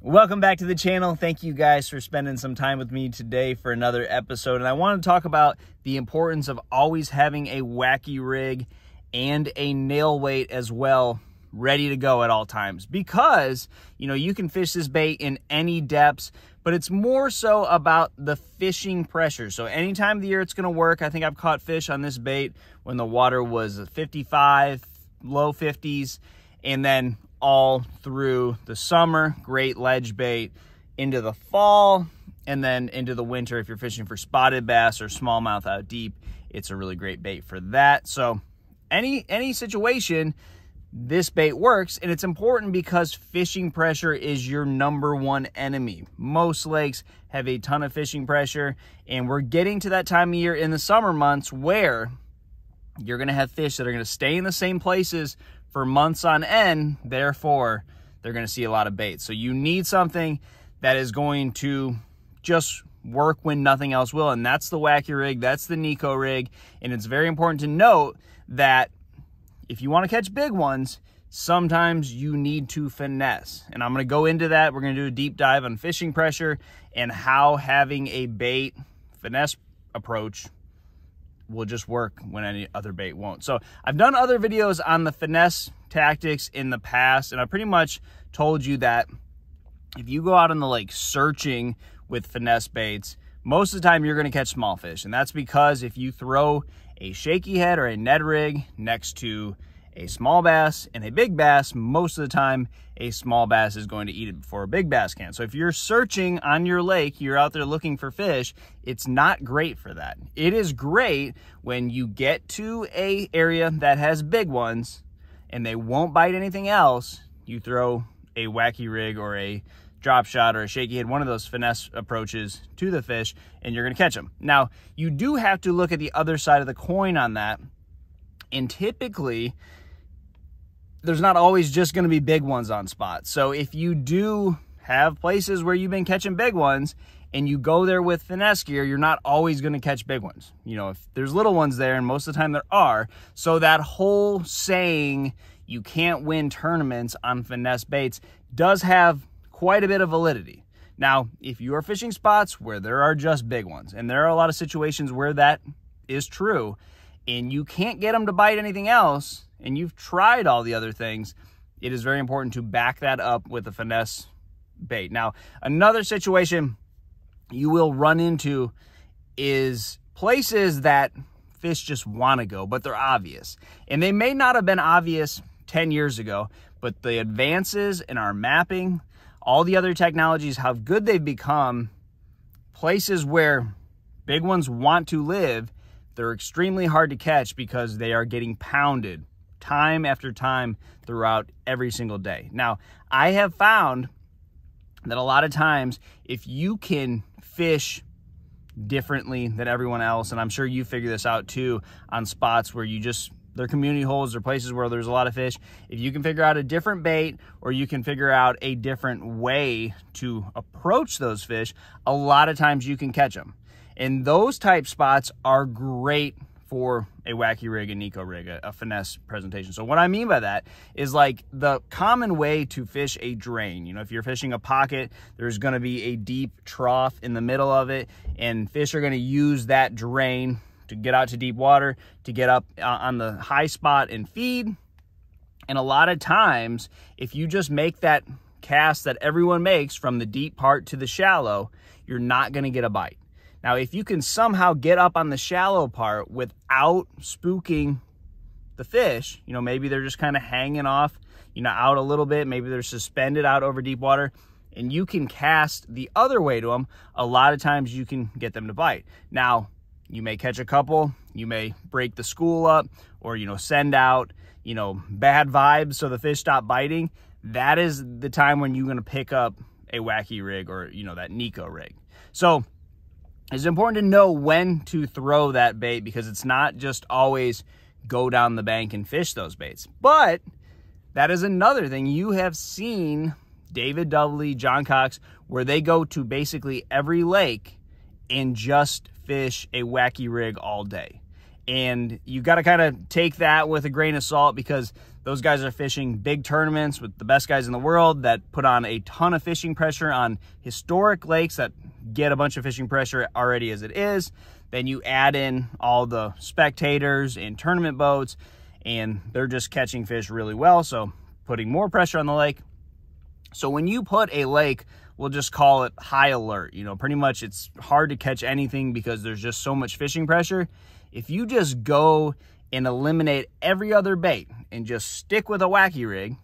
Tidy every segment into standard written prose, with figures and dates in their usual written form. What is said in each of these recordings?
Welcome back to the channel. Thank you guys for spending some time with me today for another episode. And I want to talk about the importance of always having a wacky rig and a nail weight as well ready to go at all times, because you can fish this bait in any depths, but it's more so about the fishing pressure. So any time of the year it's going to work. I think I've caught fish on this bait when the water was 55, low 50s, and then all through the summer, great ledge bait, into the fall, and then into the winter. If you're fishing for spotted bass or smallmouth out deep, it's a really great bait for that. So any situation, this bait works. And it's important because fishing pressure is your #1 enemy. Most lakes have a ton of fishing pressure, and we're getting to that time of year in the summer months where you're going to have fish that are going to stay in the same places for months on end. Therefore, they're going to see a lot of bait. So you need something that is going to just work when nothing else will. And that's the Wacky rig. That's the Nico rig. And it's very important to note that if you want to catch big ones, sometimes you need to finesse. And I'm going to go into that. We're going to do a deep dive on fishing pressure and how having a bait finesse approach will just work when any other bait won't. So I've done other videos on the finesse tactics in the past, and I pretty much told you that if you go out on the lake searching with finesse baits, most of the time you're going to catch small fish. And that's because if you throw a shaky head or a Ned rig next to a small bass and a big bass, most of the time a small bass is going to eat it before a big bass can. So if you're searching on your lake, you're out there looking for fish, it's not great for that. It is great when you get to a area that has big ones and they won't bite anything else. You throw a wacky rig or a drop shot or a shaky head, one of those finesse approaches to the fish, and you're going to catch them. Now, you do have to look at the other side of the coin on that. And typically, there's not always just going to be big ones on spot. So if you do have places where you've been catching big ones and you go there with finesse gear, you're not always going to catch big ones. If there's little ones there, and most of the time there are. So that whole saying, you can't win tournaments on finesse baits, does have quite a bit of validity. Now, if you are fishing spots where there are just big ones, and there are a lot of situations where that is true, and you can't get them to bite anything else, and you've tried all the other things, it is very important to back that up with a finesse bait. Now, another situation you will run into is places that fish just want to go, but they're obvious. And they may not have been obvious 10 years ago, but the advances in our mapping, all the other technologies, how good they've become, places where big ones want to live, they're extremely hard to catch because they are getting pounded time after time throughout every single day. Now, I have found that a lot of times, if you can fish differently than everyone else, and I'm sure you figure this out too on spots where they're community holes or places where there's a lot of fish, if you can figure out a different bait or you can figure out a different way to approach those fish, a lot of times you can catch them. And those type spots are great for a wacky rig, a Nico rig, a finesse presentation. So what I mean by that is like the common way to fish a drain. If you're fishing a pocket, there's going to be a deep trough in the middle of it, and fish are going to use that drain to get out to deep water, to get up on the high spot and feed. And a lot of times, if you just make that cast that everyone makes from the deep part to the shallow, you're not going to get a bite. Now, if you can somehow get up on the shallow part without spooking the fish, maybe they're just kind of hanging off, out a little bit, maybe they're suspended out over deep water, and you can cast the other way to them, a lot of times you can get them to bite. Now, you may catch a couple, you may break the school up, or, send out, bad vibes so the fish stop biting. That is the time when you're going to pick up a wacky rig or, that Nico rig. So it's important to know when to throw that bait, because it's not just always go down the bank and fish those baits. But that is another thing. You have seen David Dudley, John Cox, where they go to basically every lake and just fish a wacky rig all day. And you got to kind of take that with a grain of salt, because Those guys are fishing big tournaments with the best guys in the world that put on a ton of fishing pressure on historic lakes that get a bunch of fishing pressure already as it is. Then you add in all the spectators and tournament boats, and they're just catching fish really well, so putting more pressure on the lake. So when you put a lake, we'll just call it high alert, you know, pretty much it's hard to catch anything because there's just so much fishing pressure. If you just go and eliminate every other bait and just stick with a Wacky rig,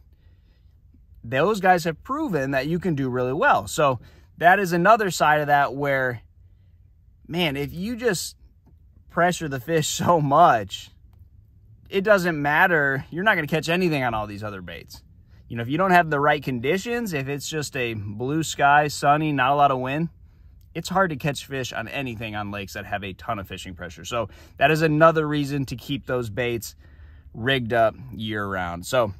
those guys have proven that you can do really well. So that is another side of that where, man, if you just pressure the fish so much, it doesn't matter. You're not going to catch anything on all these other baits. You know, if you don't have the right conditions, if it's just a blue sky, sunny, not a lot of wind, it's hard to catch fish on anything on lakes that have a ton of fishing pressure. So that is another reason to keep those baits rigged up year round. So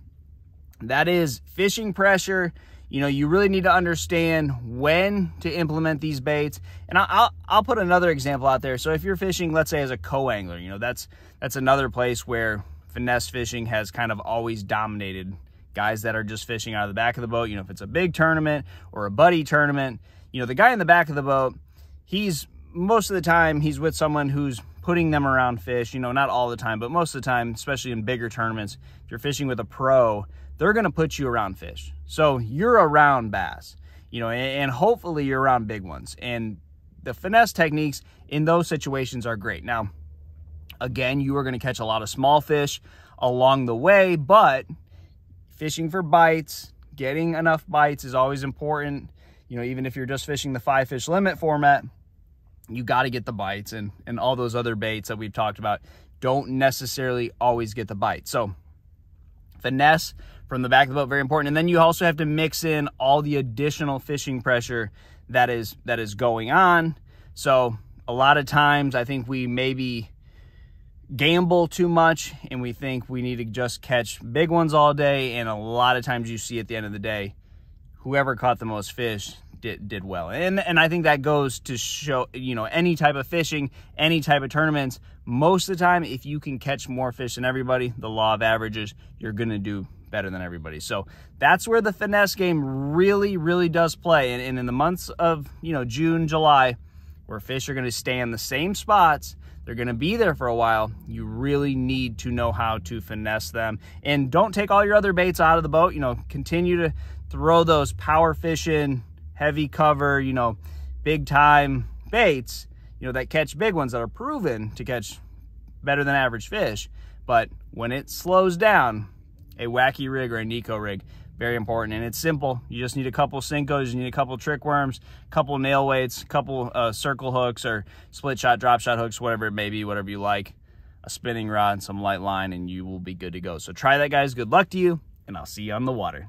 that is fishing pressure. You know, you really need to understand when to implement these baits. And I'll put another example out there. So if you're fishing, let's say as a co-angler, you know, that's another place where finesse fishing has kind of always dominated. Guys that are just fishing out of the back of the boat, you know, if it's a big tournament or a buddy tournament, you know, the guy in the back of the boat, most of the time he's with someone who's putting them around fish, you know, not all the time, but most of the time, especially in bigger tournaments, if you're fishing with a pro, they're going to put you around fish. So you're around bass, you know, and hopefully you're around big ones. And the finesse techniques in those situations are great. Now, again, you are going to catch a lot of small fish along the way, but fishing for bites, getting enough bites is always important. You know, even if you're just fishing the 5-fish limit format, you got to get the bites, and all those other baits that we've talked about don't necessarily always get the bite. So finesse from the back of the boat, very important. And then you also have to mix in all the additional fishing pressure that is going on. So a lot of times I think we maybe gamble too much and we think we need to just catch big ones all day, and a lot of times you see at the end of the day whoever caught the most fish did well. And I think that goes to show, you know, any type of fishing, any type of tournaments, most of the time if you can catch more fish than everybody, the law of averages, you're gonna do better than everybody. So that's where the finesse game really does play. And in the months of, you know, June, July, where fish are gonna stay in the same spots, they're going to be there for a while, you really need to know how to finesse them. And don't take all your other baits out of the boat. You know, continue to throw those power fishing, heavy cover, you know, big time baits, you know, that catch big ones that are proven to catch better than average fish. But when it slows down, a Wacky rig or a Nico rig, very important. And it's simple. You just need a couple Cincos, you need a couple trick worms, a couple nail weights, a couple circle hooks or split shot, drop shot hooks, whatever it may be, whatever you like, a spinning rod and some light line, and you will be good to go. So try that, guys. Good luck to you, and I'll see you on the water.